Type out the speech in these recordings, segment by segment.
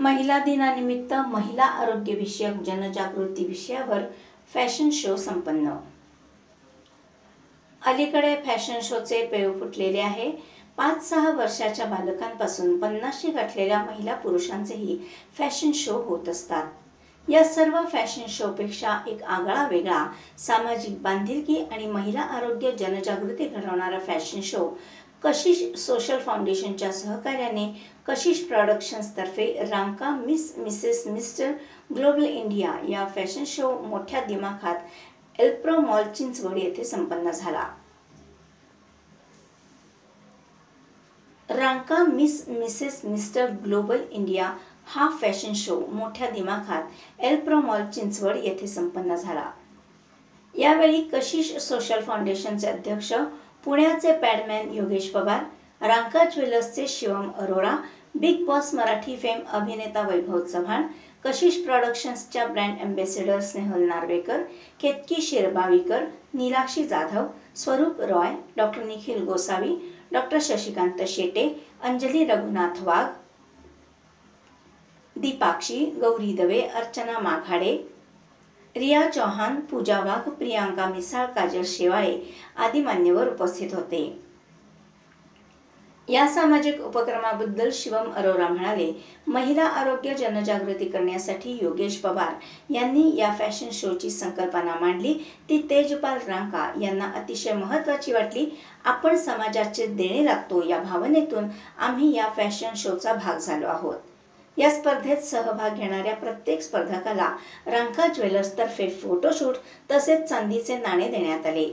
महिला दिनानिमित्त महिला आरोग्य विषयक जनजागृती विषयावर फॅशन शो संपन्न। अलीकडे फॅशन शोचे पेव फुटलेले आहे। 5-6 वर्षाच्या बालकांपासून 50शी गाठलेल्या महिला पुरुषांचेही फॅशन शो होत असतात। या सर्व फॅशन शोपेक्षा एक आगळा वेगळा सामाजिक बांधिलकी आणि महिला आरोग्य जनजागृती घडवणारा फॅशन शो कशिश सोशल फाउंडेशनच्या सहकार्याने कशिश प्रोडक्शन्स तर्फे Ranka miss Mrs mister global India या फॅशन शो मोठ्या दिमाखात एल्प्रो मॉल चिंचवड येथे संपन्न झाला। Ranka miss Mrs mister global India हा फॅशन शो मोठ्या दिमाखात एल्प्रो मॉल चिंचवड येथे संपन्न झाला। यावेळी कशिश सोशल फाउंडेशनचे अध्यक्ष पुण्याचे पॅडमॅन योगेश पवार, रांका ज्वेलर्सचे Shivam Arora, big boss Marathi fame अभिनेता वैभव चव्हाण, कशिश प्रोडक्शन्सच्या brand ambassador Snehal Narvekar, Ketaki Shirbavikar, Neelakshi Jadhav, Swaroop Roy, doctor Nikhil Gosavi, doctor Shashikant Shete, Anjali Raghunath Wagh, Deepakshi, Gauri Dave, Archana Maghade, Riya Chauhan, Pooja Wagh, Priyanka Misal, Kajal Shewale आदी मान्यवर उपस्थित होते। या सामाजिक उपक्रमाबद्दल शिवम अरोरा म्हणाले, महिला आरोग्य जनजागृती करण्यासाठी योगेश पवार यांनी या फॅशन शोची संकल्पना मांडली ती तेजपाल रांका यांना अतिशय महत्त्वाची वाटली। आपण समाजाचे देणे लागतो या भावनेतून आम्ही या फॅशन शोचा भाग झालो आहोत। या स्पर्धेत सहभाग घेणाऱ्या प्रत्येक स्पर्धकाला रांका ज्वेलर्स तर्फे फोटोशूट तसेच चांदीचे नाणे देण्यात आले।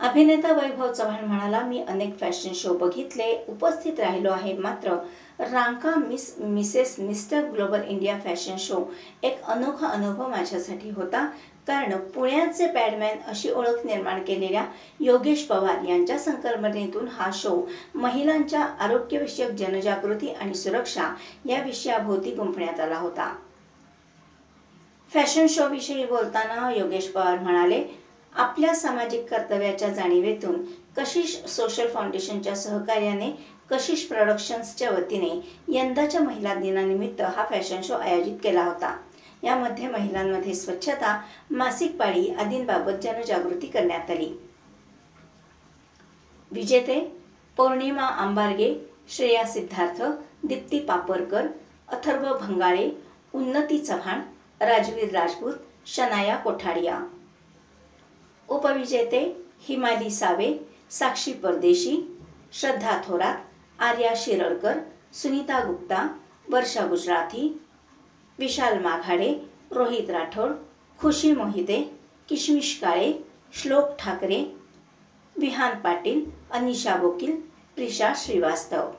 अभिनेता वैभव चव्हाण म्हणाला, मी अनेक फॅशन शो बघितले, उपस्थित राहिलो आहे, मात्र Ranka miss Mrs mister global India fashion show एक अनोखा अनुभव माझ्यासाठी होता, कारण पुण्याचे पॅडमॅन अशी ओळख निर्माण केलेल्या योगेश पवार यांच्या संकल्पनेतून हा शो महिलांच्या आरोग्यविषयक जनजागृती आणि सुरक्षा या विषयाभोवती गुंफण्यात आला होता। फॅशन शो विषयी बोलताना योगेश पवार म्हणाले, आपल्या सामाजिक कर्तव्याच्या जाणीवेतून कशिश सोशल फाउंडेशनच्या सहकार्याने कशिश प्रोडक्शन्सच्या वतीने यंदाच्या महिला दिनानिमित्त हा फॅशन शो आयोजित केला होता। यामध्ये महिलांमध्ये स्वच्छता, मासिक पाळी आदींबाबत जनजागृती करण्यात आली। विजेते पौर्णिमा आंबारगे, श्रेया सिद्धार्थ, दीप्ती पापरकर, अथर्व भंगाळे, उन्नती चव्हाण, राजवीर राजपूत, शनाया कोठाडिया। उपविजेते हिमाली सावे, साक्षी परदेशी, श्रद्धा थोरात, आर्या शिरडकर, सुनीता गुप्ता, वर्षा गुजराती, विशाल माघाडे, रोहित राठोड, खुशी मोहिते, किशमिश काळे, श्लोक ठाकरे, विहान पाटील, अनिशा वकील, प्रिशा श्रीवास्तव।